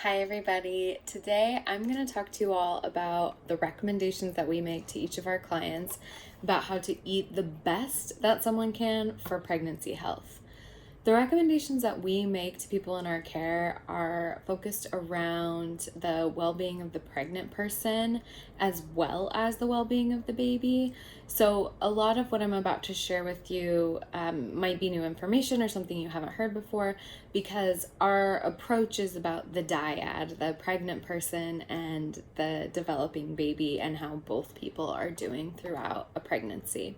Hi everybody. Today I'm going to talk to you all about the recommendations that we make to each of our clients about how to eat the best that someone can for pregnancy health. The recommendations that we make to people in our care are focused around the well-being of the pregnant person as well as the well-being of the baby. So a lot of what I'm about to share with you might be new information or something you haven't heard before, because our approach is about the dyad, the pregnant person and the developing baby, and how both people are doing throughout a pregnancy.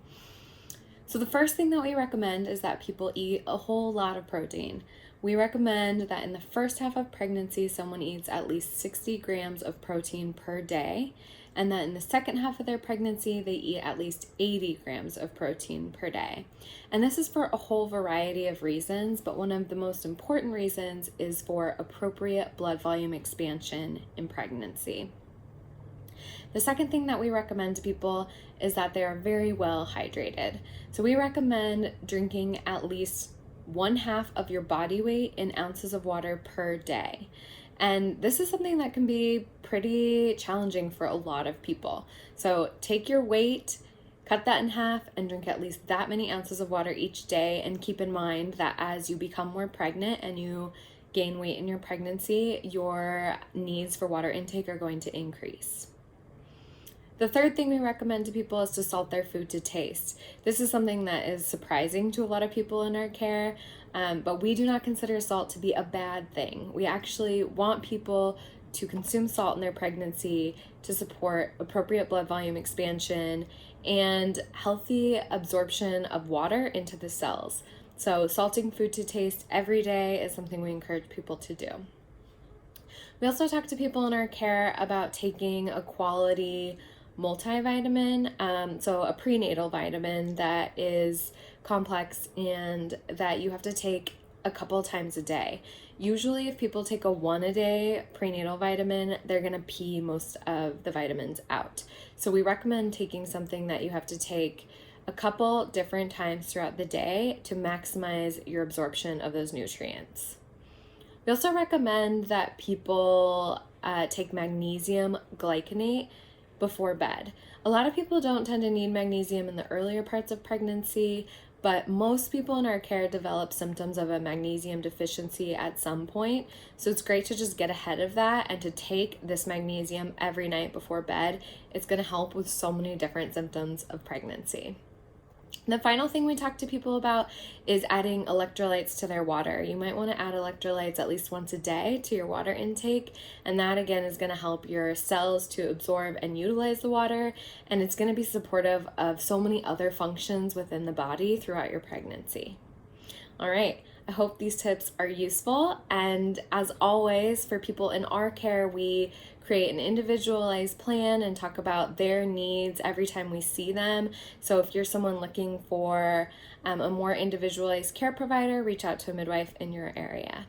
So the first thing that we recommend is that people eat a whole lot of protein. We recommend that in the first half of pregnancy, someone eats at least 60 grams of protein per day, and that in the second half of their pregnancy, they eat at least 80 grams of protein per day. And this is for a whole variety of reasons, but one of the most important reasons is for appropriate blood volume expansion in pregnancy. The second thing that we recommend to people is that they are very well hydrated. So we recommend drinking at least 1/2 of your body weight in ounces of water per day. And this is something that can be pretty challenging for a lot of people. So take your weight, cut that in half, and drink at least that many ounces of water each day. And keep in mind that as you become more pregnant and you gain weight in your pregnancy, your needs for water intake are going to increase. The third thing we recommend to people is to salt their food to taste. This is something that is surprising to a lot of people in our care, but we do not consider salt to be a bad thing. We actually want people to consume salt in their pregnancy to support appropriate blood volume expansion and healthy absorption of water into the cells. So salting food to taste every day is something we encourage people to do. We also talk to people in our care about taking a quality multivitamin, so a prenatal vitamin that is complex and that you have to take a couple times a day. Usually if people take a 1-a-day prenatal vitamin, they're going to pee most of the vitamins out. So we recommend taking something that you have to take a couple different times throughout the day to maximize your absorption of those nutrients. We also recommend that people take magnesium glycinate before bed. A lot of people don't tend to need magnesium in the earlier parts of pregnancy, but most people in our care develop symptoms of a magnesium deficiency at some point. So it's great to just get ahead of that and to take this magnesium every night before bed. It's going to help with so many different symptoms of pregnancy. The final thing we talk to people about is adding electrolytes to their water. You might want to add electrolytes at least once a day to your water intake, and that again is going to help your cells to absorb and utilize the water, and it's going to be supportive of so many other functions within the body throughout your pregnancy. All right, I hope these tips are useful, and as always, for people in our care, we create an individualized plan and talk about their needs every time we see them. So if you're someone looking for a more individualized care provider, reach out to a midwife in your area.